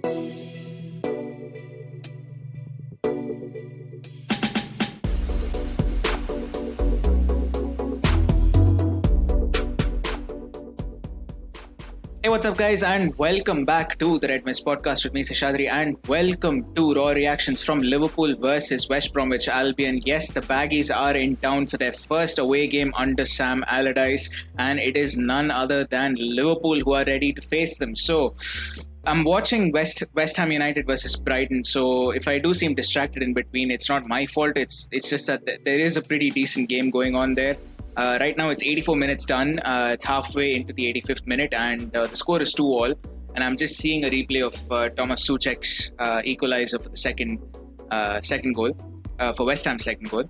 Hey, what's up, guys, and welcome back to the Red Mist podcast with me, Seshadri, and welcome to Raw Reactions from Liverpool versus West Bromwich Albion. Yes, the Baggies are in town for their first away game under Sam Allardyce, and it is none other than Liverpool who are ready to face them. So, I'm watching West Ham United versus Brighton, so if I do seem distracted in between, it's not my fault. It's just that there is a pretty decent game going on there. Right now, it's 84 minutes done. It's halfway into the 85th minute, and the score is 2-2. And I'm just seeing a replay of Thomas Souček's equaliser for the second goal, for West Ham's second goal.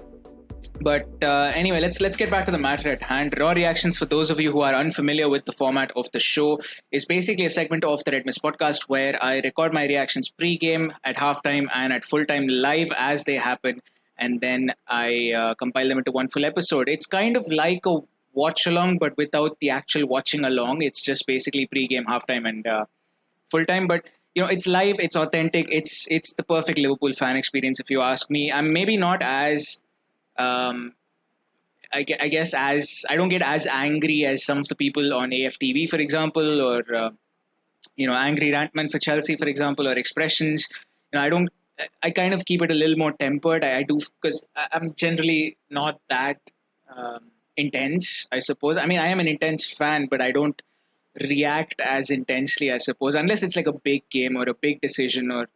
But anyway, let's get back to the matter at hand. Raw Reactions, for those of you who are unfamiliar with the format of the show, is basically a segment of the Red Mist podcast where I record my reactions pre-game, at halftime, and at full-time live as they happen. And then I compile them into one full episode. It's kind of like a watch-along, but without the actual watching along. It's just basically pre-game, halftime, and full-time. But, it's live, it's authentic, it's the perfect Liverpool fan experience, if you ask me. I'm maybe not as, I guess, I don't get as angry as some of the people on AFTV, for example, or, Angry Rantman for Chelsea, for example, or Expressions. I kind of keep it a little more tempered. I do, because I'm generally not that intense, I suppose. I mean, I am an intense fan, but I don't react as intensely, I suppose, unless it's like a big game or a big decision or,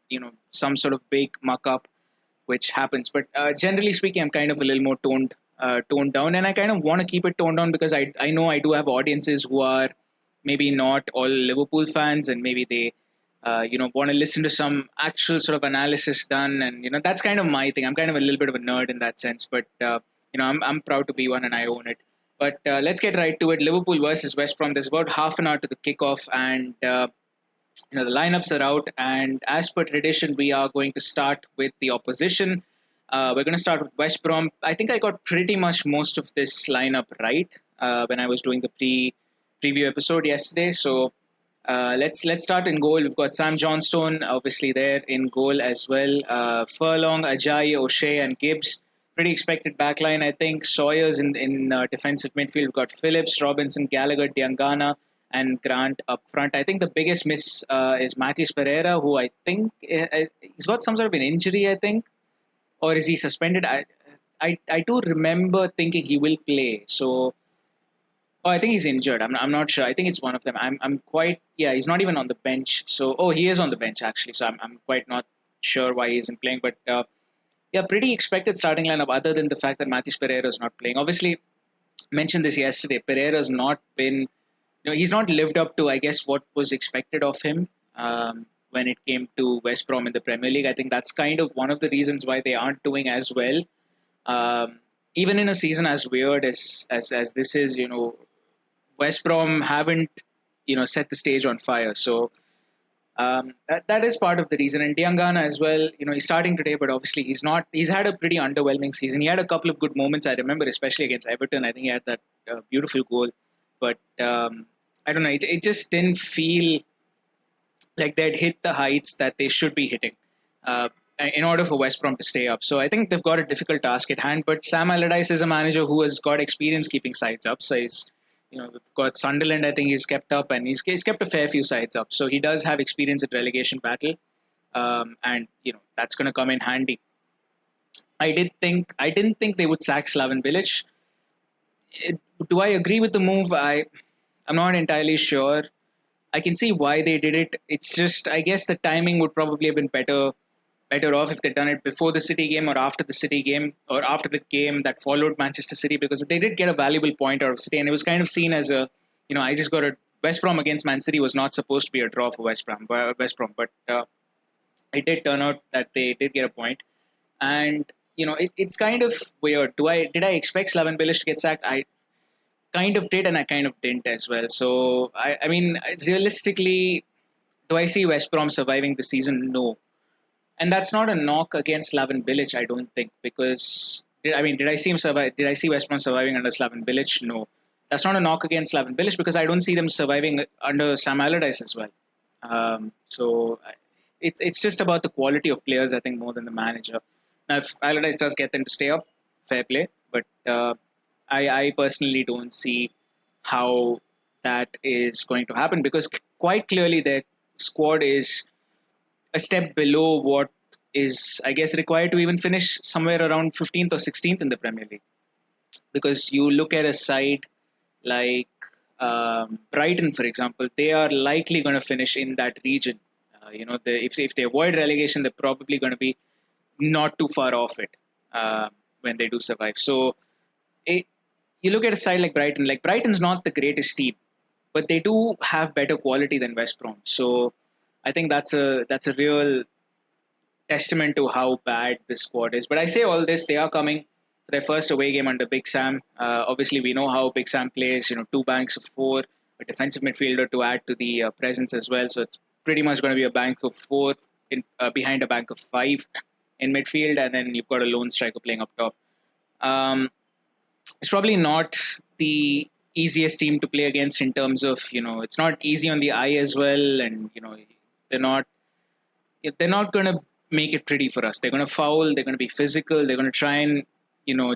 some sort of big muck-up, which happens. But generally speaking, I'm kind of a little more toned down, and I kind of want to keep it toned down because I know I do have audiences who are maybe not all Liverpool fans, and maybe they want to listen to some actual sort of analysis done. And, that's kind of my thing. I'm kind of a little bit of a nerd in that sense, but, I'm proud to be one and I own it. But let's get right to it. Liverpool versus West Brom. There's about half an hour to the kickoff, and, the lineups are out. And as per tradition, we are going to start with the opposition. We're going to start with West Brom. I think I got pretty much most of this lineup right when I was doing the preview episode yesterday. So, let's start in goal. We've got Sam Johnstone, obviously, there in goal as well. Furlong, Ajayi, O'Shea, and Gibbs. Pretty expected backline, I think. Sawyer's in defensive midfield. We've got Phillips, Robinson, Gallagher, Diangana, and Grant up front. I think the biggest miss is Matheus Pereira, who I think he's got some sort of an injury, I think. Or is he suspended? I do remember thinking he will play. So... Oh, I think he's injured. I'm not sure. I think it's one of them. I'm quite... Yeah, he's not even on the bench. So, he is on the bench, actually. So, I'm quite not sure why he isn't playing. But, pretty expected starting lineup, other than the fact that Matheus Pereira is not playing. Obviously, mentioned this yesterday. Pereira's not been... he's not lived up to, I guess, what was expected of him when it came to West Brom in the Premier League. I think that's kind of one of the reasons why they aren't doing as well. Even in a season as weird as this is, West Brom haven't, set the stage on fire. So that is part of the reason. And Diangana as well, he's starting today, but obviously he's had a pretty underwhelming season. He had a couple of good moments, I remember, especially against Everton. I think he had that beautiful goal. But I don't know, it just didn't feel like they'd hit the heights that they should be hitting in order for West Brom to stay up. So I think they've got a difficult task at hand. But Sam Allardyce is a manager who has got experience keeping sides up. So he's... we've got Sunderland, I think he's kept up, and he's kept a fair few sides up. So he does have experience at relegation battle. And, that's going to come in handy. I didn't think they would sack Slaven Bilic. Do I agree with the move? I'm not entirely sure. I can see why they did it. It's just, I guess the timing would probably have been better off if they'd done it before the City game or after the City game or after the game that followed Manchester City, because they did get a valuable point out of City, and it was kind of seen as a, I just got a West Brom against Man City was not supposed to be a draw for West Brom, but it did turn out that they did get a point. And, it's kind of weird. Did I expect Slaven Bilic to get sacked? I kind of did, and I kind of didn't as well. So, I mean, realistically, do I see West Brom surviving the season? No. And that's not a knock against Slaven Bilic, I don't think, because did I see him survive? Did I see West Brom surviving under Slaven Bilic? No. That's not a knock against Slaven Bilic, because I don't see them surviving under Sam Allardyce as well. So it's just about the quality of players, I think, more than the manager. Now, if Allardyce does get them to stay up, fair play. But I personally don't see how that is going to happen because quite clearly their squad is a step below what is, I guess, required to even finish somewhere around 15th or 16th in the Premier League. Because you look at a side like Brighton, for example, they are likely going to finish in that region. If they avoid relegation, they're probably going to be not too far off it when they do survive. So it, you look at a side like Brighton. Like Brighton's not the greatest team, but they do have better quality than West Brom. So I think that's a real testament to how bad this squad is. But I say all this, they are coming for their first away game under Big Sam. Obviously, we know how Big Sam plays. Two banks of four, a defensive midfielder to add to the presence as well. So it's pretty much going to be a bank of four behind a bank of five in midfield, and then you've got a lone striker playing up top. It's probably not the easiest team to play against in terms of it's not easy on the eye as well, and they're not going to make it pretty for us. They're going to foul. They're going to be physical. They're going to try and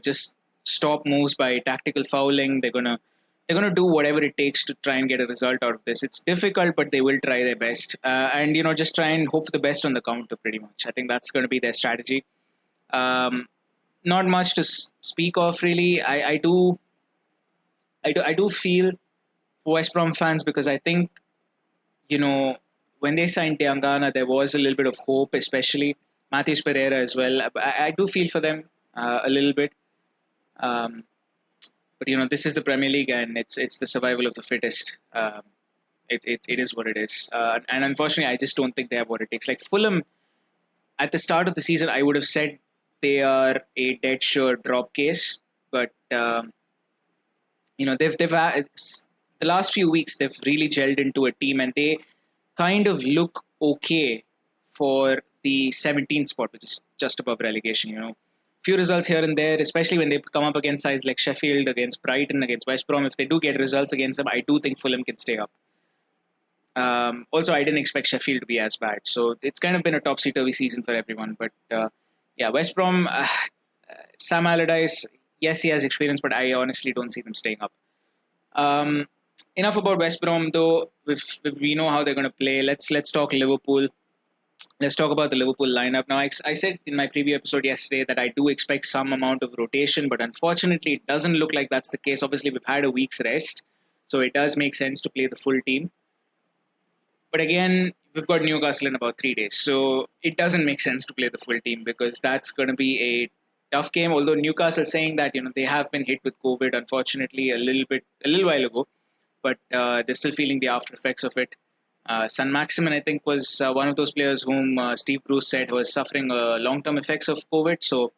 just stop moves by tactical fouling. They're going to do whatever it takes to try and get a result out of this. It's difficult, but they will try their best, and just try and hope for the best on the counter. Pretty much, I think that's going to be their strategy. Not much to speak of, really. I do feel for West Brom fans because I think when they signed Diangana, there was a little bit of hope, especially Matheus Pereira as well. I do feel for them a little bit. But this is the Premier League, and it's the survival of the fittest. It is what it is, and unfortunately, I just don't think they have what it takes. Like Fulham, at the start of the season, I would have said they are a dead sure drop case. But they've had, the last few weeks they've really gelled into a team, and they kind of look okay for the 17th spot, which is just above relegation. Few results here and there, especially when they come up against sides like Sheffield, against Brighton, against West Brom. If they do get results against them, I do think Fulham can stay up. Also, I didn't expect Sheffield to be as bad. So it's kind of been a topsy-turvy season for everyone. But West Brom, Sam Allardyce, yes, he has experience, but I honestly don't see them staying up. Enough about West Brom, though. If we know how they're going to play, let's talk Liverpool. Let's talk about the Liverpool lineup. Now, I said in my preview episode yesterday that I do expect some amount of rotation, but unfortunately, it doesn't look like that's the case. Obviously, we've had a week's rest, so it does make sense to play the full team. But again, we've got Newcastle in about 3 days, so it doesn't make sense to play the full team because that's going to be a tough game. Although Newcastle saying that they have been hit with COVID, unfortunately, a little while ago, but they're still feeling the after effects of it. San Maximin, I think, was one of those players whom Steve Bruce said was suffering long-term effects of COVID. So,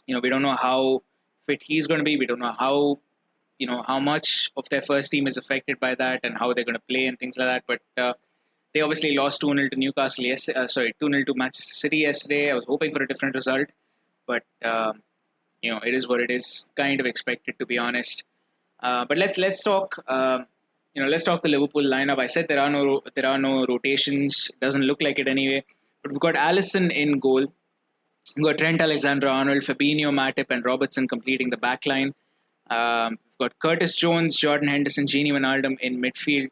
we don't know how fit he's going to be. We don't know how much of their first team is affected by that and how they're going to play and things like that. But they obviously lost 2-0 to Newcastle 2-0 to Manchester City yesterday. I was hoping for a different result, but it is what it is. Kind of expected, to be honest. But let's talk. Let's talk the Liverpool lineup. I said there are no rotations. It doesn't look like it anyway. But we've got Alisson in goal. We've got Trent Alexander-Arnold, Fabinho, Matip, and Robertson completing the back line. We've got Curtis Jones, Jordan Henderson, Gini Wijnaldum in midfield.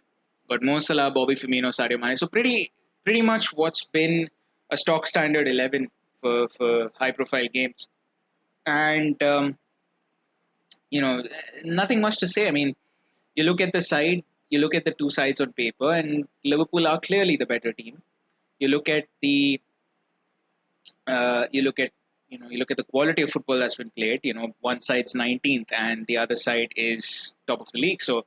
We've got Mo Salah, Bobby Firmino, Sadio Mane. So pretty much what's been a stock standard 11 for high-profile games. And nothing much to say. I mean, you look at the side. You look at the two sides on paper, and Liverpool are clearly the better team. You look at the quality of football that's been played. One side's 19th, and the other side is top of the league. So,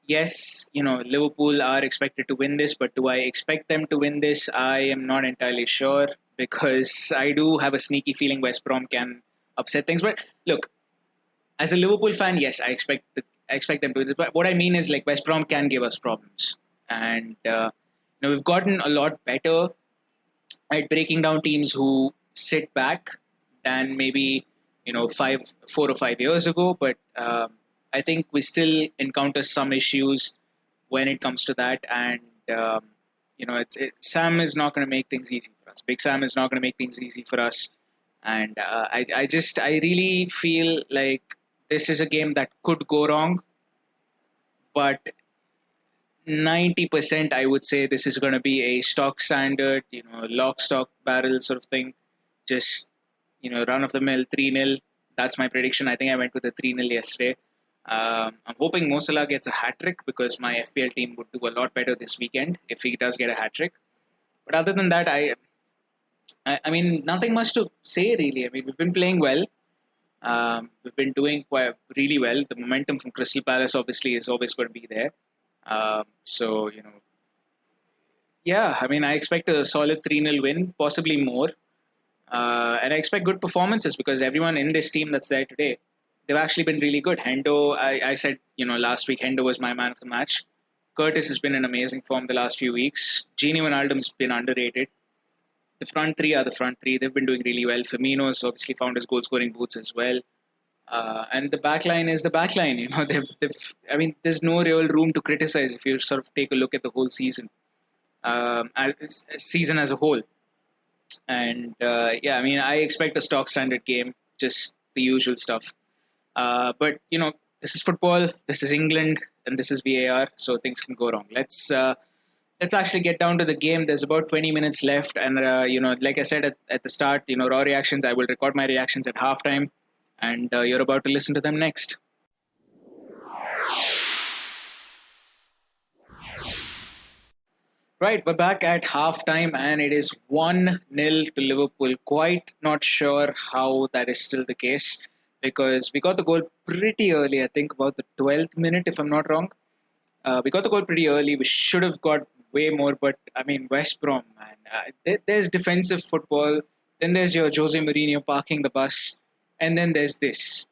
yes, Liverpool are expected to win this, but do I expect them to win this? I am not entirely sure because I do have a sneaky feeling West Brom can upset things. But look, as a Liverpool fan, yes, I expect them to do this. But what I mean is, like, West Brom can give us problems. And, we've gotten a lot better at breaking down teams who sit back than maybe, 4 or 5 years ago. But I think we still encounter some issues when it comes to that. And Sam is not going to make things easy for us. Big Sam is not going to make things easy for us. And I really feel like this is a game that could go wrong, but 90% I would say this is going to be a stock standard, lock, stock, barrel sort of thing. Just, run of the mill 3-0. That's my prediction. I think I went with a 3-0 yesterday. I'm hoping Mo Salah gets a hat trick because my FPL team would do a lot better this weekend if he does get a hat trick. But other than that, I mean, nothing much to say really. I mean, we've been playing well. We've been doing quite really well. The momentum from Crystal Palace obviously is always going to be there. So, yeah, I mean, I expect a solid 3-0 win, possibly more. And I expect good performances because everyone in this team that's there today, they've actually been really good. Hendo, I said, last week, Hendo was my man of the match. Curtis has been in amazing form the last few weeks. Gini Wijnaldum's been underrated. The front three are the front three. They've been doing really well. Firmino's obviously found his goal-scoring boots as well. And the backline is the backline. I mean, there's no real room to criticize if you sort of take a look at the whole season, season as a whole. And yeah, I mean, I expect a stock standard game, just the usual stuff. But this is football, this is England, and this is VAR, so things can go wrong. Let's actually get down to the game. There's about 20 minutes left, and like I said at the start, raw reactions. I will record my reactions at halftime, and you're about to listen to them next. Right, we're back at halftime, and it is 1-0 to Liverpool. Quite not sure how that is still the case because we got the goal pretty early. I think about the 12th minute, if I'm not wrong. We got the goal pretty early. We should have got way more, but I mean, West Brom, man. There's defensive football, then there's your Jose Mourinho parking the bus, and then there's this.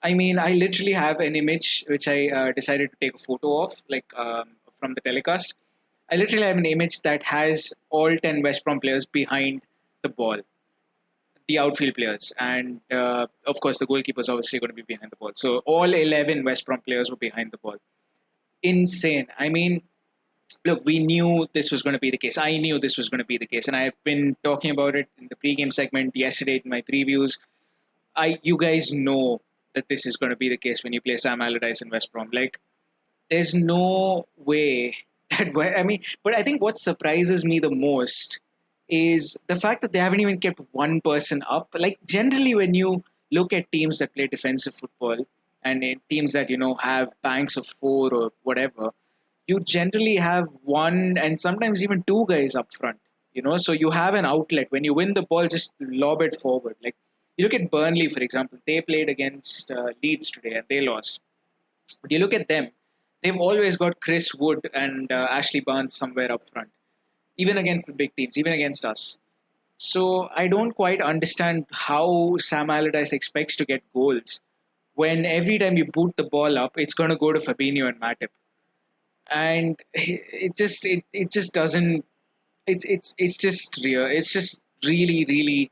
I mean, I literally have an image which I decided to take a photo of, from the telecast. I literally have an image that has all 10 West Brom players behind the ball, the outfield players, and of course the goalkeeper is obviously going to be behind the ball. So all 11 West Brom players were behind the ball. Insane. I mean, look, we knew this was going to be the case. I knew this was going to be the case, and I've been talking about it in the pre-game segment yesterday in my previews. You guys know that this is going to be the case when you play Sam Allardyce in West Brom. Like, there's no way that. But I think what surprises me the most is the fact that they haven't even kept one person up. Like, generally, when you look at teams that play defensive football and in teams that have banks of 4 or whatever, you generally have one and sometimes even two guys up front. So you have an outlet. When you win the ball, just lob it forward. Like, you look at Burnley, for example. They played against Leeds today and they lost. But you look at them, they've always got Chris Wood and Ashley Barnes somewhere up front, even against the big teams, even against us. So I don't quite understand how Sam Allardyce expects to get goals when every time you boot the ball up, it's going to go to Fabinho and Matip. And it just doesn't. It's just real. It's just really, really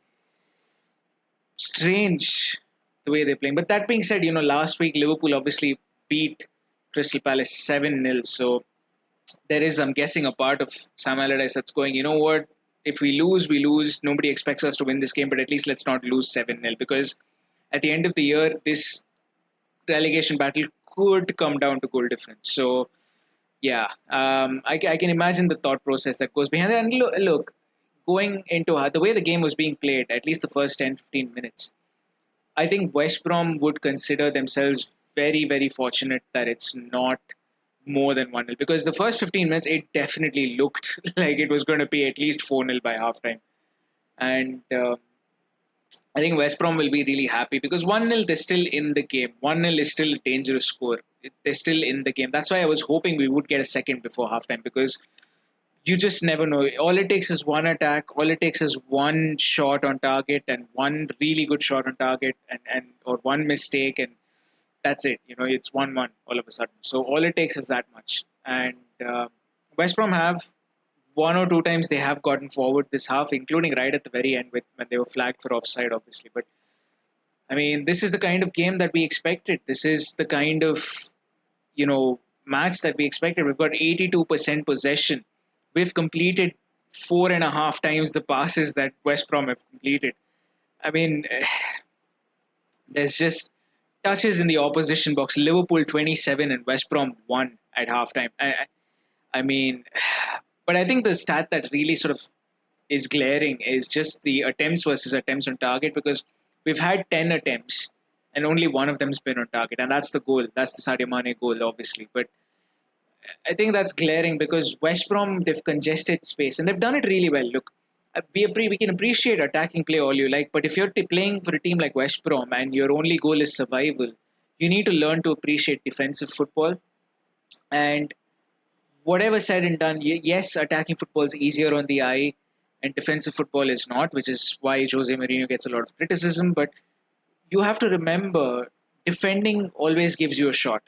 strange the way they're playing. But that being said, last week Liverpool obviously beat Crystal Palace 7-0. So there is, I'm guessing, a part of Sam Allardyce that's going, you know what? If we lose, we lose. Nobody expects us to win this game, but at least let's not lose 7-0 because at the end of the year, this relegation battle could come down to goal difference. So, yeah, I can imagine the thought process that goes behind it. And look, going into the way the game was being played, at least the first 10-15 minutes, I think West Brom would consider themselves very, very fortunate that it's not more than 1-0 because the first 15 minutes, it definitely looked like it was going to be at least 4-0 by halftime. And I think West Brom will be really happy because 1-0, they're still in the game. 1-0 is still a dangerous score. They're still in the game. That's why I was hoping we would get a second before halftime because you just never know. All it takes is one attack. All it takes is one shot on target and one really good shot on target and or one mistake and that's it. It's 1-1 all of a sudden. So all it takes is that much. And West Brom have one or two times they have gotten forward this half, including right at the very end when they were flagged for offside, obviously. But I mean, this is the kind of game that we expected. This is the kind of, match that we expected. We've got 82% possession. we've completed 4.5 times the passes that West Brom have completed. I mean, there's just touches in the opposition box. Liverpool 27 and West Brom 1 at halftime. I mean, but I think the stat that really sort of is glaring is just the attempts versus attempts on target, because we've had 10 attempts and only one of them's been on target, and that's the goal. That's the Sadio Mane goal, obviously. But I think that's glaring because West Brom, they've congested space and they've done it really well. Look, we can appreciate attacking play all you like, but if you're playing for a team like West Brom and your only goal is survival, you need to learn to appreciate defensive football. And whatever said and done, yes, attacking football is easier on the eye and defensive football is not, which is why Jose Mourinho gets a lot of criticism. But you have to remember, defending always gives you a shot.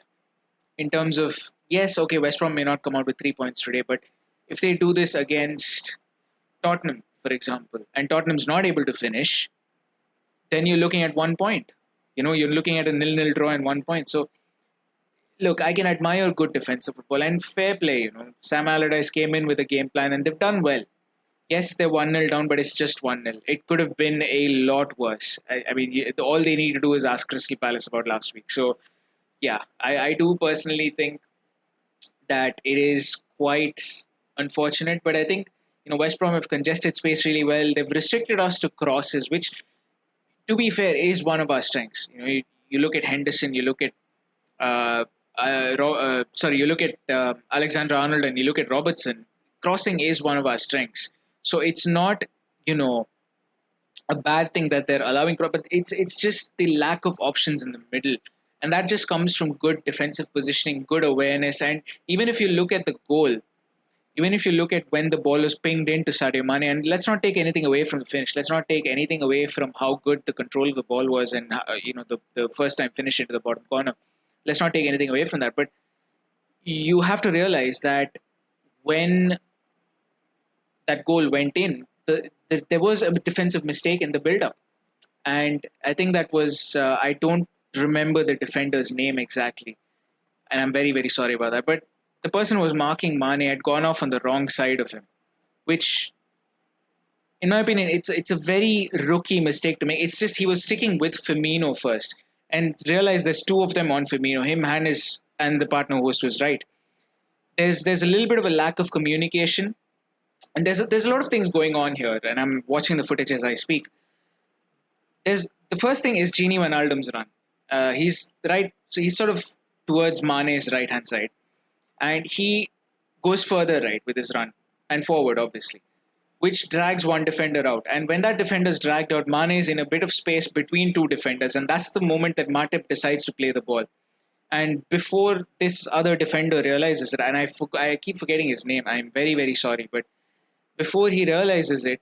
In terms of, yes, okay, West Brom may not come out with 3 points today, but if they do this against Tottenham, for example, and Tottenham's not able to finish, then you're looking at 1 point. You're looking at a 0-0 draw and 1 point. So, look, I can admire good defensive football and fair play. Sam Allardyce came in with a game plan and they've done well. Yes, they're 1-0 down, but it's just 1-0. It could have been a lot worse. I mean, all they need to do is ask Crystal Palace about last week. So, yeah, I do personally think that it is quite unfortunate, but I think West Brom have congested space really well. They've restricted us to crosses, which, to be fair, is one of our strengths. You look at Henderson, you look at you look at Alexander Arnold, and you look at Robertson. Crossing is one of our strengths, so it's not a bad thing that they're allowing, but it's just the lack of options in the middle. And that just comes from good defensive positioning, good awareness. And even if you look at the goal, even if you look at when the ball was pinged into Sadio Mane, and let's not take anything away from the finish. Let's not take anything away from how good the control of the ball was and the first time finish into the bottom corner. Let's not take anything away from that. But you have to realize that when that goal went in, there was a defensive mistake in the build-up. And I think that was, I don't remember the defender's name exactly, and I'm very, very sorry about that, but the person who was marking Mane had gone off on the wrong side of him, which, in my opinion, it's a very rookie mistake to make. It's just he was sticking with Firmino first and realized there's two of them on Firmino, him and the partner who was to his right. There's a little bit of a lack of communication, and there's a lot of things going on here, and I'm watching the footage as I speak. The first thing is Gini Wijnaldum's run. He's right, so he's sort of towards Mane's right hand side, and he goes further right with his run and forward, obviously, which drags one defender out. And when that defender is dragged out, Mane is in a bit of space between two defenders, and that's the moment that Matip decides to play the ball. And before this other defender realizes it, and I keep forgetting his name, I'm very, very sorry, but before he realizes it,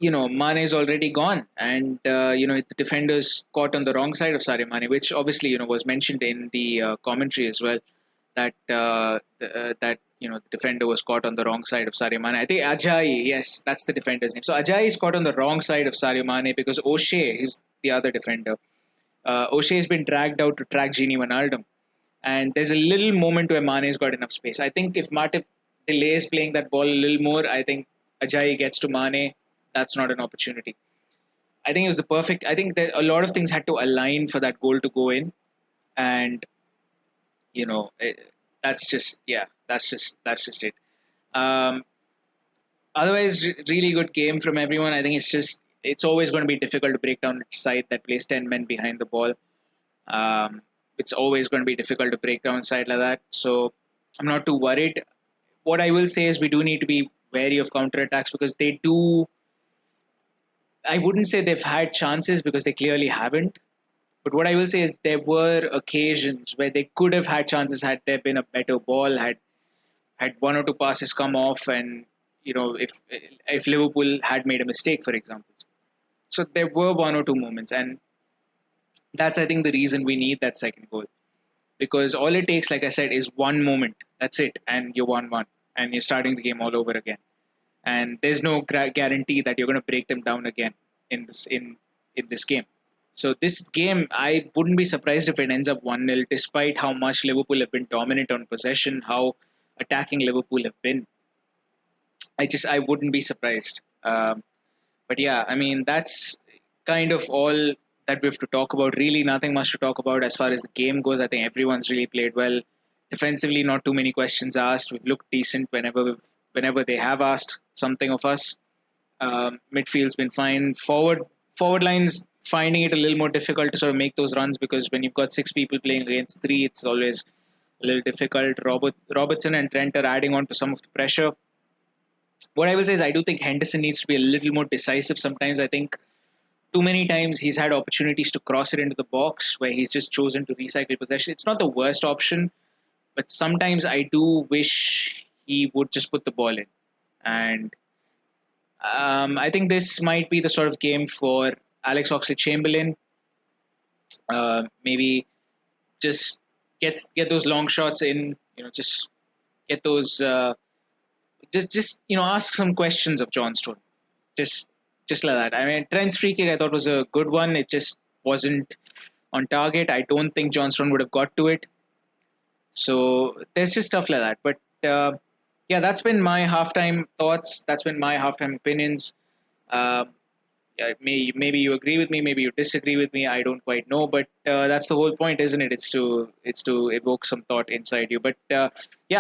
Mane is already gone, and the defenders caught on the wrong side of Sadio Mane, which obviously was mentioned in the commentary as well, that the defender was caught on the wrong side of Sadio Mane. I think Ajayi, yes, that's the defender's name. So Ajayi is caught on the wrong side of Sadio Mane because O'Shea is the other defender. O'Shea has been dragged out to track Gini Wijnaldum, and there's a little moment where Mane's got enough space. I think if Matip delays playing that ball a little more, I think Ajayi gets to Mane. That's not an opportunity. I think it was the perfect. I think that a lot of things had to align for that goal to go in, and that's just it. Otherwise, really good game from everyone. I think it's always going to be difficult to break down a side that plays 10 men behind the ball. It's always going to be difficult to break down a side like that. So I'm not too worried. What I will say is we do need to be wary of counterattacks because they do. I wouldn't say they've had chances because they clearly haven't. But what I will say is there were occasions where they could have had chances had there been a better ball, had one or two passes come off, and if Liverpool had made a mistake, for example. So there were one or two moments, and that's, I think, the reason we need that second goal. Because all it takes, like I said, is one moment. That's it, and you're 1-1, and you're starting the game all over again. And there's no guarantee that you're going to break them down again in this game. So this game, I wouldn't be surprised if it ends up 1-0, despite how much Liverpool have been dominant on possession, how attacking Liverpool have been. I wouldn't be surprised. But yeah, I mean, that's kind of all that we have to talk about. Really, nothing much to talk about as far as the game goes. I think everyone's really played well. Defensively, not too many questions asked. We've looked decent whenever they have asked something of us. Midfield's been fine. Forward lines finding it a little more difficult to sort of make those runs, because when you've got six people playing against three, it's always a little difficult. Robertson and Trent are adding on to some of the pressure. What I will say is I do think Henderson needs to be a little more decisive sometimes. I think too many times he's had opportunities to cross it into the box where he's just chosen to recycle possession. It's not the worst option, but sometimes I do wish he would just put the ball in. And I think this might be the sort of game for Alex Oxlade-Chamberlain. Maybe just get those long shots in. Just get those. Just ask some questions of John Stone. Just like that. I mean, Trent's free kick I thought was a good one. It just wasn't on target. I don't think John Stone would have got to it. So there's just stuff like that. But yeah, that's been my halftime thoughts. That's been my halftime opinions. Maybe you agree with me, maybe you disagree with me. I don't quite know, but that's the whole point, isn't it? It's to evoke some thought inside you. But yeah,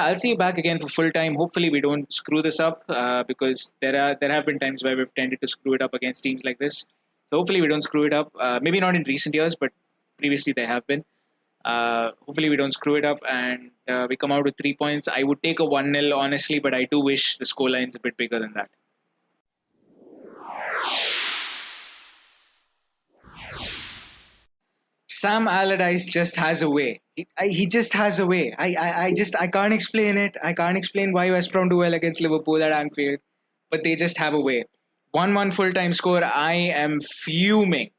I'll see you back again for full time. Hopefully, we don't screw this up because there have been times where we've tended to screw it up against teams like this. So hopefully, we don't screw it up. Maybe not in recent years, but previously there have been. Hopefully, we don't screw it up and we come out with 3 points. I would take a 1-0 honestly, but I do wish the scoreline's a bit bigger than that. Sam Allardyce just has a way. He just has a way. I can't explain it. I can't explain why West Brom do well against Liverpool at Anfield, but they just have a way. 1-1 full-time score. I am fuming.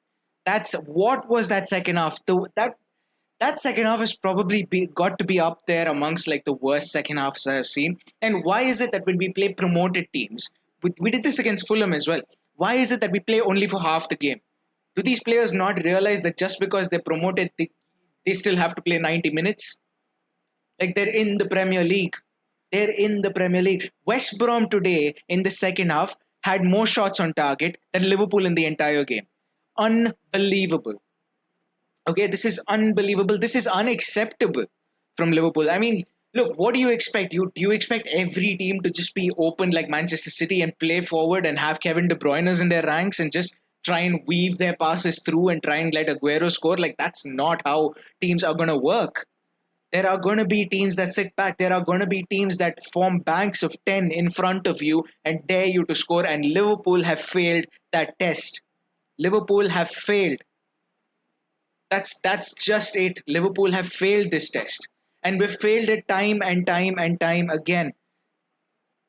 What was that second half? That second half has probably got to be up there amongst like the worst second halves I have seen. And why is it that when we play promoted teams, we did this against Fulham as well. Why is it that we play only for half the game? Do these players not realize that just because they're promoted, they still have to play 90 minutes? Like, they're in the Premier League. West Brom today in the second half had more shots on target than Liverpool in the entire game. Unbelievable. Okay, this is unbelievable. This is unacceptable from Liverpool. I mean, look, what do you expect? Do you expect every team to just be open like Manchester City and play forward and have Kevin De Bruyne's in their ranks and just try and weave their passes through and try and let Aguero score? Like, that's not how teams are going to work. There are going to be teams that sit back. There are going to be teams that form banks of 10 in front of you and dare you to score. And Liverpool have failed that test. Liverpool have failed. That's just it. Liverpool have failed this test. And we've failed it time and time and time again.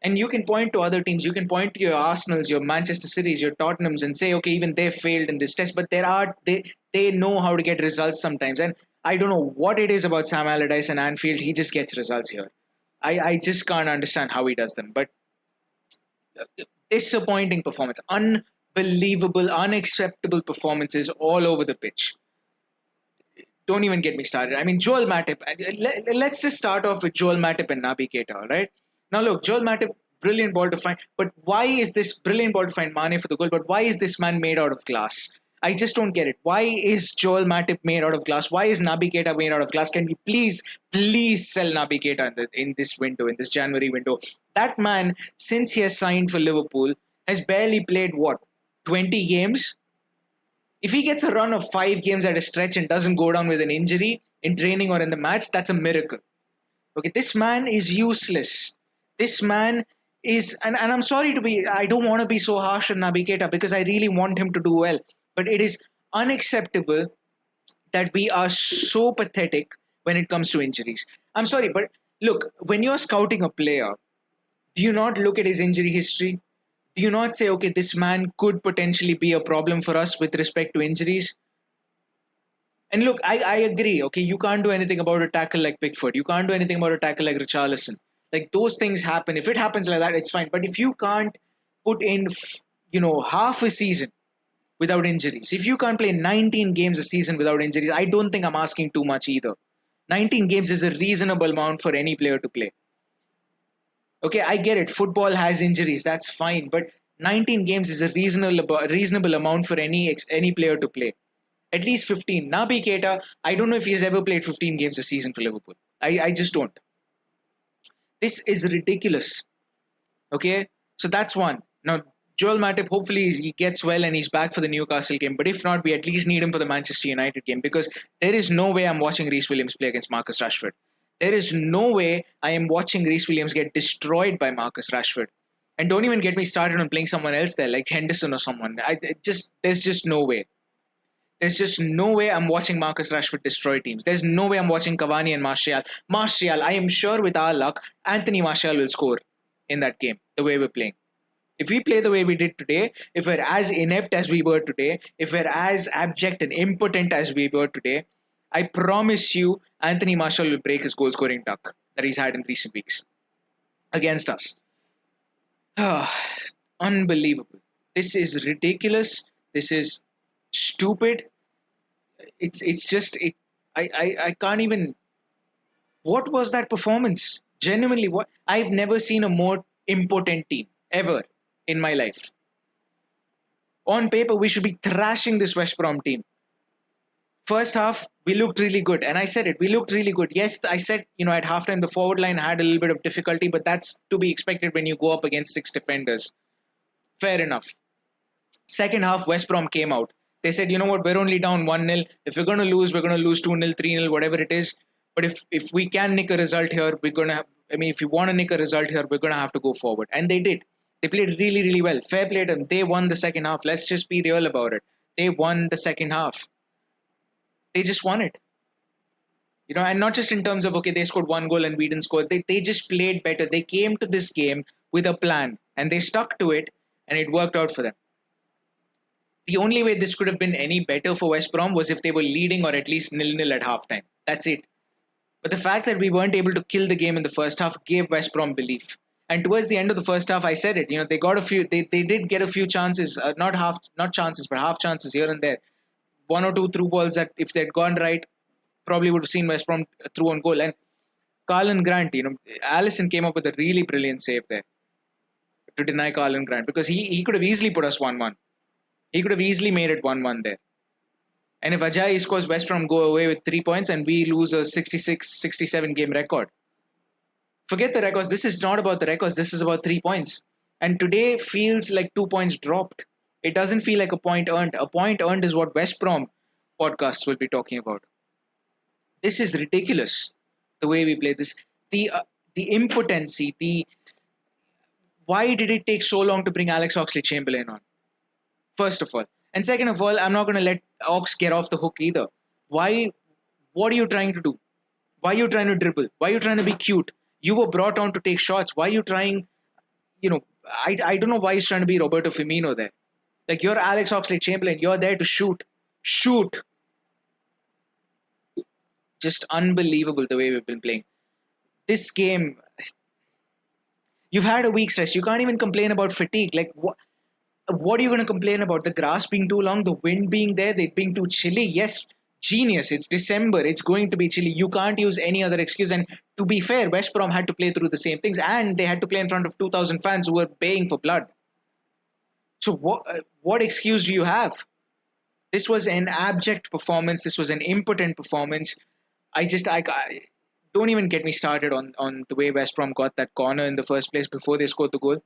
And you can point to other teams. You can point to your Arsenals, your Manchester Cities, your Tottenhams and say, okay, even they failed in this test. But they know how to get results sometimes. And I don't know what it is about Sam Allardyce and Anfield. He just gets results here. I just can't understand how he does them. But disappointing performance. Unbelievable, unacceptable performances all over the pitch. Don't even get me started. I mean, Joel Matip. Let's just start off with Joel Matip and Naby Keita, all right? Now look, Joel Matip, brilliant ball to find. But why is this brilliant ball to find Mane for the goal? But why is this man made out of glass? I just don't get it. Why is Joel Matip made out of glass? Why is Naby Keita made out of glass? Can we please sell Naby Keita in this window, in this January window? That man, since he has signed for Liverpool, has barely played, 20 games? If he gets a run of 5 games at a stretch and doesn't go down with an injury in training or in the match, that's a miracle. Okay, this man is useless. This man is, and I'm sorry I don't want to be so harsh on Naby Keita because I really want him to do well. But it is unacceptable that we are so pathetic when it comes to injuries. I'm sorry, but look, when you're scouting a player, do you not look at his injury history? Do you not say, okay, this man could potentially be a problem for us with respect to injuries? And look, I agree, okay, you can't do anything about a tackle like Pickford. You can't do anything about a tackle like Richarlison. Like, those things happen. If it happens like that, it's fine. But if you can't put in, half a season without injuries, if you can't play 19 games a season without injuries, I don't think I'm asking too much either. 19 games is a reasonable amount for any player to play. Okay, I get it. Football has injuries. That's fine. But 19 games is a reasonable amount for any player to play. At least 15. Naby Keita, I don't know if he's ever played 15 games a season for Liverpool. I just don't. This is ridiculous. Okay, so that's one. Now, Joel Matip, hopefully he gets well and he's back for the Newcastle game. But if not, we at least need him for the Manchester United game, because there is no way I'm watching Reece Williams play against Marcus Rashford. There is no way I am watching Reece Williams get destroyed by Marcus Rashford. And don't even get me started on playing someone else there, like Henderson or someone. There's just no way. There's just no way I'm watching Marcus Rashford destroy teams. There's no way I'm watching Cavani and Martial. Martial, I am sure with our luck, Anthony Martial will score in that game, the way we're playing. If we play the way we did today, if we're as inept as we were today, if we're as abject and impotent as we were today, I promise you, Anthony Martial will break his goal-scoring duck that he's had in recent weeks against us. Unbelievable. This is ridiculous. This is stupid. It's just I can't even. What was that performance? Genuinely, what? I've never seen a more impotent team ever in my life. On paper, we should be thrashing this West Brom team. First half, we looked really good. And I said it, we looked really good. Yes, I said, at halftime, the forward line had a little bit of difficulty, but that's to be expected when you go up against 6 defenders. Fair enough. Second half, West Brom came out. They said, you know what, we're only down 1-0. If we're going to lose, we're going to lose 2-0, 3-0, whatever it is. But if we can nick a result here, we're going to if you want to nick a result here, we're going to have to go forward. And they did. They played really, really well. Fair play to them. They won the second half. Let's just be real about it. They won the second half. They just won it. And not just in terms of, okay, they scored 1 goal and we didn't score. They just played better. They came to this game with a plan and they stuck to it and it worked out for them. The only way this could have been any better for West Brom was if they were leading or at least 0-0 at halftime. That's it. But the fact that we weren't able to kill the game in the first half gave West Brom belief. And towards the end of the first half, I said it. They got a few. They did get a few chances, not chances, but half chances here and there. 1 or 2 through balls that, if they'd gone right, probably would have seen West Brom through on goal. And Carlin Grant, Allison came up with a really brilliant save there to deny Carlin Grant, because he could have easily put us 1-1. He could have easily made it 1-1 there. And if Ajayi scores, West Brom go away with 3 points and we lose a 66-67 game record. Forget the records. This is not about the records. This is about 3 points. And today feels like 2 points dropped. It doesn't feel like a point earned. A point earned is what West Brom podcasts will be talking about. This is ridiculous, the way we play this. The impotency, why did it take so long to bring Alex Oxlade-Chamberlain on? First of all. And second of all, I'm not going to let Ox get off the hook either. Why? What are you trying to do? Why are you trying to dribble? Why are you trying to be cute? You were brought on to take shots. Why are you trying, I don't know why he's trying to be Roberto Firmino there. Like, you're Alex Oxlade-Chamberlain. You're there to shoot. Shoot. Just unbelievable the way we've been playing. This game, you've had a week's rest. You can't even complain about fatigue. Like, what are you going to complain about? The grass being too long, the wind being there, it being too chilly? Yes, genius. It's December. It's going to be chilly. You can't use any other excuse. And to be fair, West Brom had to play through the same things, and they had to play in front of 2,000 fans who were paying for blood. So what excuse do you have? This was an abject performance. This was an impotent performance. I don't even get me started on the way West Brom got that corner in the first place before they scored the goal.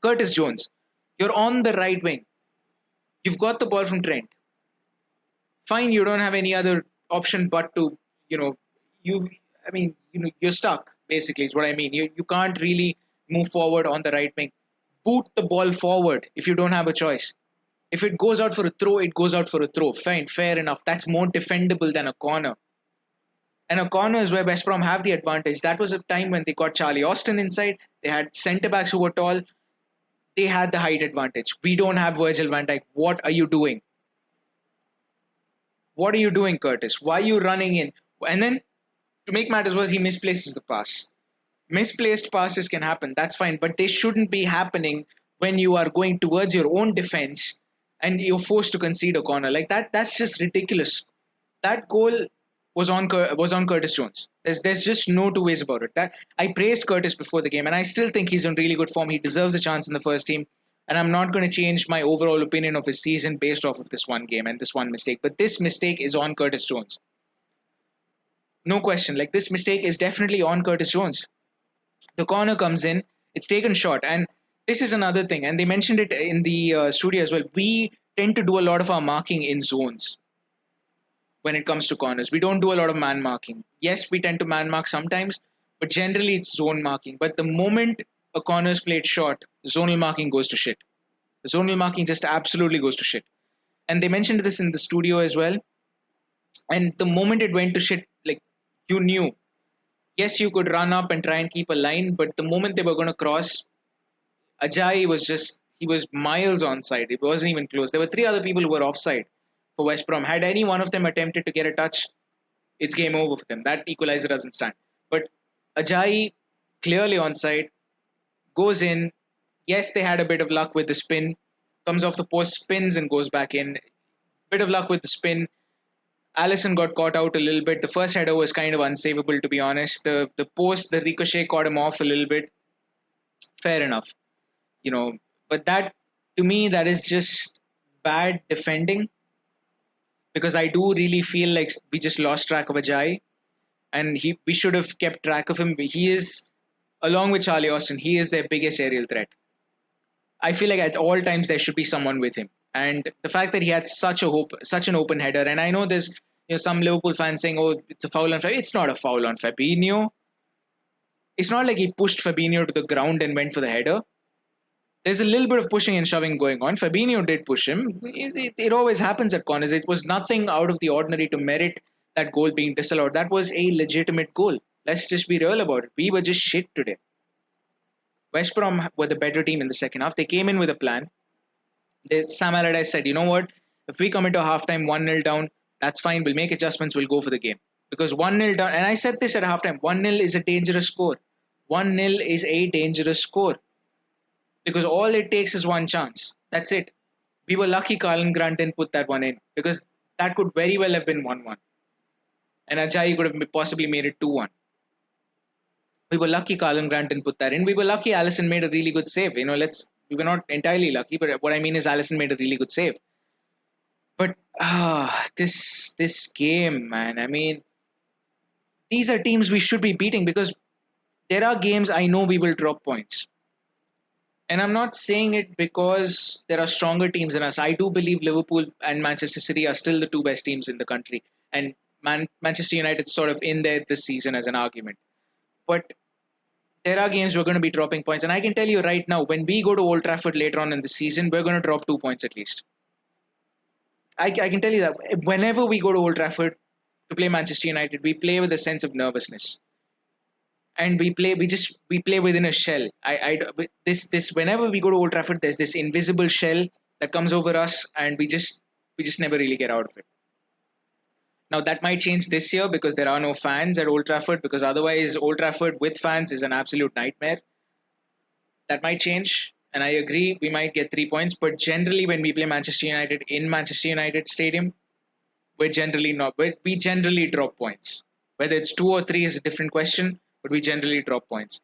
Curtis Jones, you're on the right wing. You've got the ball from Trent. Fine, you don't have any other option but to, you're stuck, basically, is what I mean. You can't really move forward on the right wing. Boot the ball forward if you don't have a choice. If it goes out for a throw, it goes out for a throw. Fine, fair enough. That's more defendable than a corner. And a corner is where West Brom have the advantage. That was a time when they got Charlie Austin inside. They had centre-backs who were tall. They had the height advantage. We don't have Virgil van Dijk. What are you doing? What are you doing, Curtis? Why are you running in? And then, to make matters worse, he misplaces the pass. Misplaced passes can happen. That's fine. But they shouldn't be happening when you are going towards your own defense and you're forced to concede a corner. Like that's just ridiculous. That goal, was on Curtis Jones. There's just no two ways about it. That I praised Curtis before the game, and I still think he's in really good form. He deserves a chance in the first team, and I'm not going to change my overall opinion of his season based off of this one game and this one mistake. But this mistake is on Curtis Jones. No question. Like, this mistake is definitely on Curtis Jones. The corner comes in, it's taken short, and this is another thing. And they mentioned it in the studio as well. We tend to do a lot of our marking in zones. When it comes to corners, we don't do a lot of man marking. Yes, we tend to man mark sometimes, but generally it's zone marking. But the moment a corner is played short, zonal marking goes to shit. Zonal marking just absolutely goes to shit. And they mentioned this in the studio as well. And the moment it went to shit, like, you knew. Yes, you could run up and try and keep a line, but the moment they were going to cross, Ajayi he was miles onside. It wasn't even close. There were 3 other people who were offside for West Brom. Had any one of them attempted to get a touch, it's game over for them. That equaliser doesn't stand. But Ajayi, clearly onside, goes in. Yes, they had a bit of luck with the spin. Comes off the post, spins and goes back in. Bit of luck with the spin. Alisson got caught out a little bit. The first header was kind of unsavable, to be honest. The post, the ricochet caught him off a little bit. Fair enough. But that, to me, that is just bad defending. Because I do really feel like we just lost track of Ajayi. And we should have kept track of him. He is, along with Charlie Austin, he is their biggest aerial threat. I feel like at all times there should be someone with him. And the fact that he had such an open header, and I know there's some Liverpool fans saying, oh, it's a foul on Fabinho. It's not a foul on Fabinho. It's not like he pushed Fabinho to the ground and went for the header. There's a little bit of pushing and shoving going on. Fabinho did push him. It always happens at corners. It was nothing out of the ordinary to merit that goal being disallowed. That was a legitimate goal. Let's just be real about it. We were just shit today. West Brom were the better team in the second half. They came in with a plan. Sam Allardyce said, you know what? If we come into halftime 1-0 down, that's fine. We'll make adjustments. We'll go for the game. Because 1-0 down, and I said this at halftime, 1-0 is a dangerous score. 1-0 is a dangerous score. Because all it takes is one chance. That's it. We were lucky Carlin Grant didn't put that one in. Because that could very well have been 1-1. And Ajayi could have possibly made it 2-1. We were lucky Carlin Grant didn't put that in. We were lucky Alisson made a really good save. We were not entirely lucky, but what I mean is Alisson made a really good save. But this game, man, I mean, these are teams we should be beating because there are games I know we will drop points. And I'm not saying it because there are stronger teams than us. I do believe Liverpool and Manchester City are still the 2 best teams in the country. And Manchester United sort of in there this season as an argument. But there are games we're going to be dropping points. And I can tell you right now, when we go to Old Trafford later on in the season, we're going to drop 2 points at least. I can tell you that whenever we go to Old Trafford to play Manchester United, we play with a sense of nervousness. And we play within a shell. Whenever we go to Old Trafford, there's this invisible shell that comes over us, and we just never really get out of it. Now that might change this year because there are no fans at Old Trafford, because otherwise Old Trafford with fans is an absolute nightmare. That might change, and I agree we might get 3 points, but generally when we play Manchester United in Manchester United Stadium, we generally drop points. Whether it's 2 or 3 is a different question, but we generally drop points.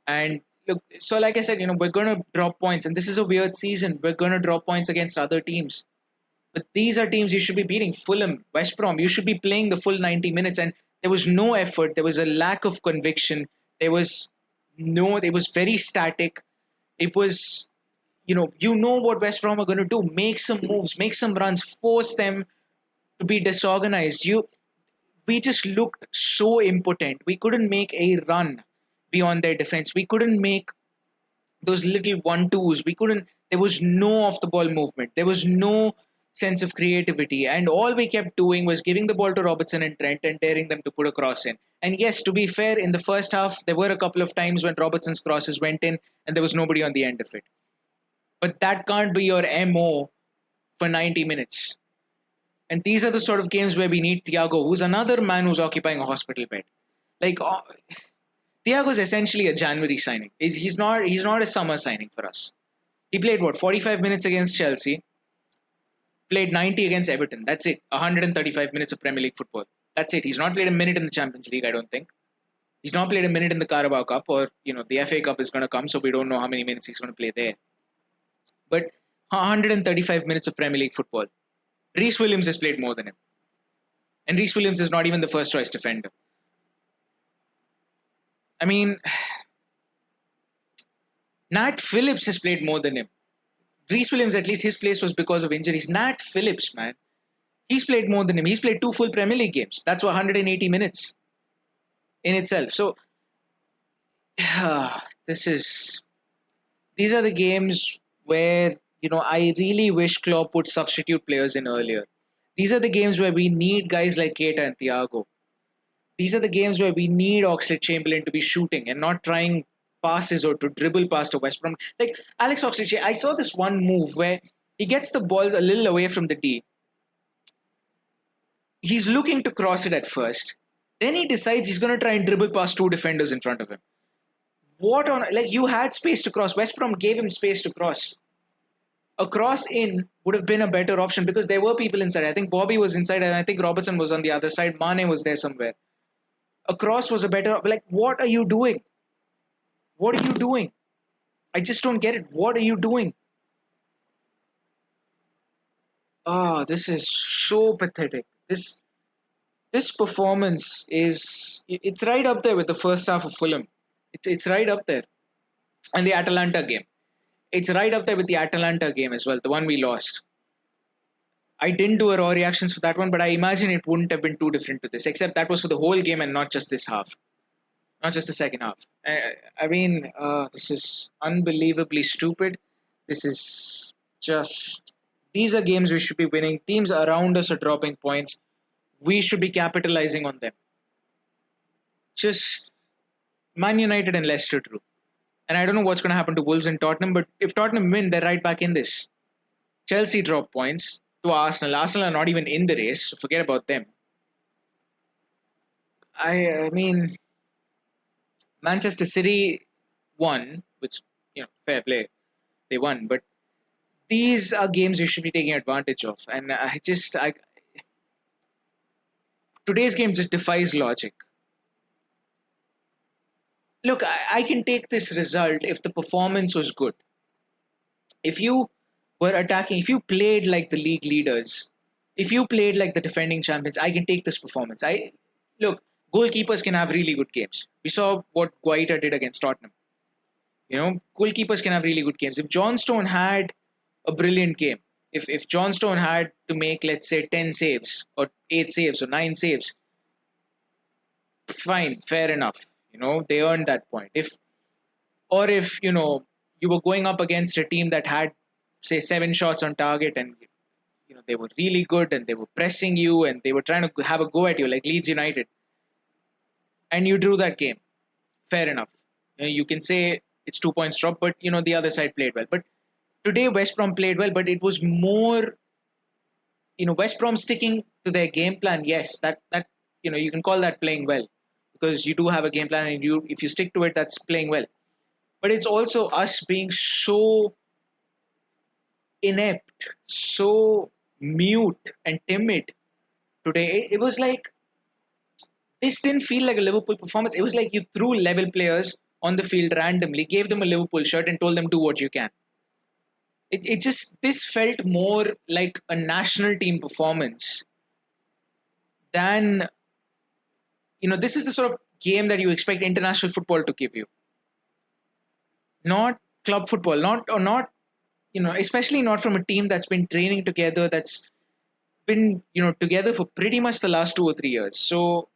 And look, so like I said, we're going to drop points, and this is a weird season. We're going to drop points against other teams. But these are teams you should be beating. Fulham, West Brom, you should be playing the full 90 minutes. And there was no effort. There was a lack of conviction. It was very static. It was, what West Brom are going to do. Make some moves, make some runs, force them to be disorganized. We just looked so impotent. We couldn't make a run beyond their defense. We couldn't make those little 1-2s. There was no off-the-ball movement. There was no sense of creativity. And all we kept doing was giving the ball to Robertson and Trent and daring them to put a cross in. And yes, to be fair, in the first half, there were a couple of times when Robertson's crosses went in and there was nobody on the end of it. But that can't be your MO for 90 minutes. And these are the sort of games where we need Thiago, who's another man who's occupying a hospital bed. Thiago is essentially a January signing. He's not a summer signing for us. He played 45 minutes against Chelsea, played 90 against Everton. That's it. 135 minutes of Premier League football. That's it. He's not played a minute in the Champions League, I don't think. He's not played a minute in the Carabao Cup, or the FA Cup is going to come, so we don't know how many minutes he's going to play there. But 135 minutes of Premier League football. Reece Williams has played more than him. And Reece Williams is not even the first choice defender. I mean, Nat Phillips has played more than him. Reece Williams, at least his place was because of injuries. Nat Phillips, man, he's played more than him. He's played 2 full Premier League games. That's 180 minutes in itself. So, these are the games where, I really wish Klopp would substitute players in earlier. These are the games where we need guys like Keita and Thiago. These are the games where we need Oxlade-Chamberlain to be shooting and not trying passes or to dribble past a West Brom. Like Alex Oxlade-Chamberlain, I saw this one move where he gets the balls a little away from the D. He's looking to cross it at first. Then he decides he's going to try and dribble past 2 defenders in front of him. You had space to cross. West Brom gave him space to cross. A cross in would have been a better option because there were people inside. I think Bobby was inside and I think Robertson was on the other side. Mane was there somewhere. A cross was a better... what are you doing? What are you doing? I just don't get it. What are you doing? This is so pathetic. This performance is... It's right up there with the first half of Fulham. It's right up there. And the Atalanta game. It's right up there with the Atalanta game as well, the one we lost. I didn't do a raw reactions for that one, but I imagine it wouldn't have been too different to this, except that was for the whole game and not just this half. Not just the second half. This is unbelievably stupid. This is just... These are games we should be winning. Teams around us are dropping points. We should be capitalizing on them. Just Man United and Leicester drew. And I don't know what's going to happen to Wolves and Tottenham, but if Tottenham win, they're right back in this. Chelsea drop points to Arsenal. Arsenal are not even in the race, so forget about them. I mean, Manchester City won, which, fair play. They won, but these are games you should be taking advantage of. And today's game just defies logic. Look, I can take this result if the performance was good. If you were attacking, if you played like the league leaders, if you played like the defending champions, I can take this performance. Look, goalkeepers can have really good games. We saw what Guaita did against Tottenham. Goalkeepers can have really good games. If John Stone had a brilliant game, if John Stone had to make, let's say, 10 saves or 8 saves or 9 saves, fine, fair enough. They earned that point. If you were going up against a team that had, say, 7 shots on target and, they were really good and they were pressing you and they were trying to have a go at you like Leeds United, and you drew that game, fair enough. You can say it's 2 points drop, but, the other side played well. But today, West Brom played well, but it was more, West Brom sticking to their game plan. Yes, that you can call that playing well. Because you do have a game plan and if you stick to it, that's playing well. But it's also us being so inept, so mute and timid today. It was like, this didn't feel like a Liverpool performance. It was like you threw level players on the field randomly, gave them a Liverpool shirt and told them do what you can. This felt more like a national team performance than... this is the sort of game that you expect international football to give you. Not club football, especially not from a team that's been training together, that's been, together for pretty much the last 2 or 3 years. So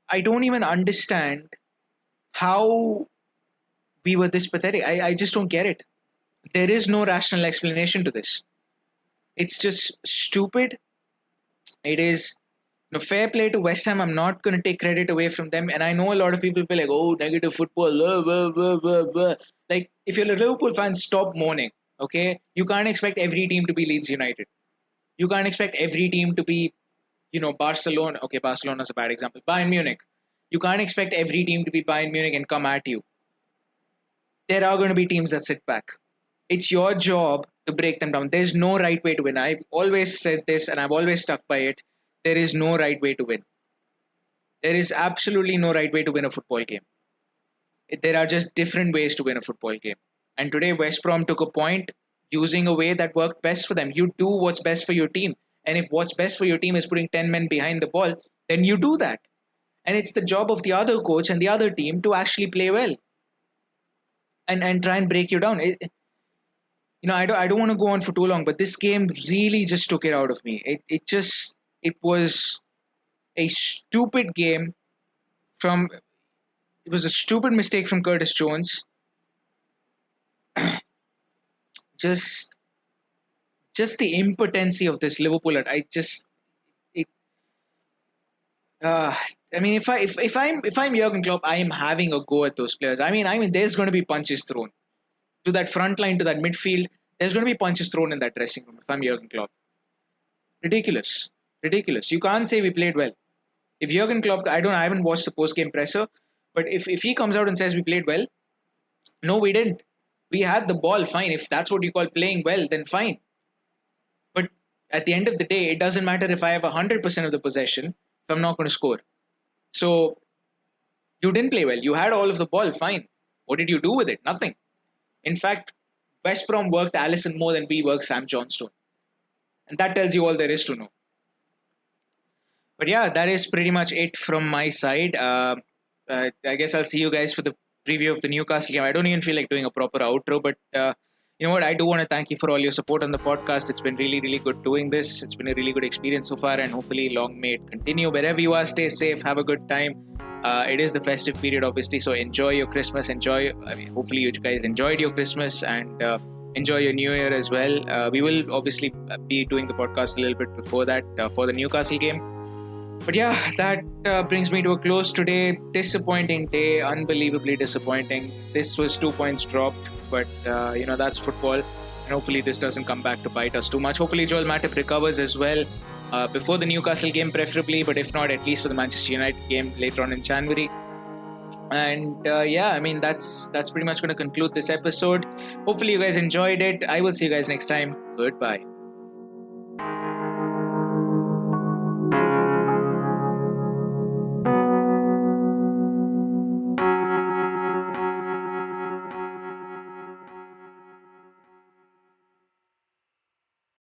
I don't even understand how we were this pathetic. I just don't get it. There is no rational explanation to this. It's just stupid. It is... fair play to West Ham. I'm not going to take credit away from them. And I know a lot of people will be like, oh, negative football. Blah, blah, blah, blah, blah. Like, if you're a Liverpool fan, stop mourning. Okay? You can't expect every team to be Leeds United. You can't expect every team to be, Barcelona. Okay, Barcelona's a bad example. Bayern Munich. You can't expect every team to be Bayern Munich and come at you. There are going to be teams that sit back. It's your job to break them down. There's no right way to win. I've always said this and I've always stuck by it. There is no right way to win. There is absolutely no right way to win a football game. There are just different ways to win a football game. And today, West Brom took a point using a way that worked best for them. You do what's best for your team. And if what's best for your team is putting 10 men behind the ball, then you do that. And it's the job of the other coach and the other team to actually play well and try and break you down. I don't want to go on for too long, but this game really just took it out of me. It was a stupid game from. It was a stupid mistake from Curtis Jones. just the impotency of this Liverpool. If I'm Jurgen Klopp, I am having a go at those players. I mean, there's going to be punches thrown to that front line, to that midfield. There's going to be punches thrown in that dressing room. If I'm Jurgen Klopp, ridiculous. You can't say we played well. If Jurgen Klopp, I haven't watched the post-game presser, but if he comes out and says we played well, no, we didn't. We had the ball, fine. If that's what you call playing well, then fine. But at the end of the day, it doesn't matter if I have 100% of the possession if I'm not going to score. So, you didn't play well. You had all of the ball, fine. What did you do with it? Nothing. In fact, West Brom worked Alisson more than we worked Sam Johnstone. And that tells you all there is to know. But yeah, that is pretty much it from my side. I guess I'll see you guys for the preview of the Newcastle game. I don't even feel like doing a proper outro, but you know what? I do want to thank you for all your support on the podcast. It's been really, really good doing this. It's been a really good experience so far, and hopefully long may it continue. Wherever you are, stay safe, have a good time. It is the festive period, obviously, so enjoy your Christmas. Hopefully you guys enjoyed your Christmas and enjoy your New Year as well. We will obviously be doing the podcast a little bit before that for the Newcastle game. But yeah, that brings me to a close today. Disappointing day, unbelievably disappointing. This was 2 points dropped, but that's football. And hopefully this doesn't come back to bite us too much. Hopefully Joel Matip recovers as well before the Newcastle game preferably, but if not, at least for the Manchester United game later on in January. And that's pretty much going to conclude this episode. Hopefully you guys enjoyed it. I will see you guys next time. Goodbye.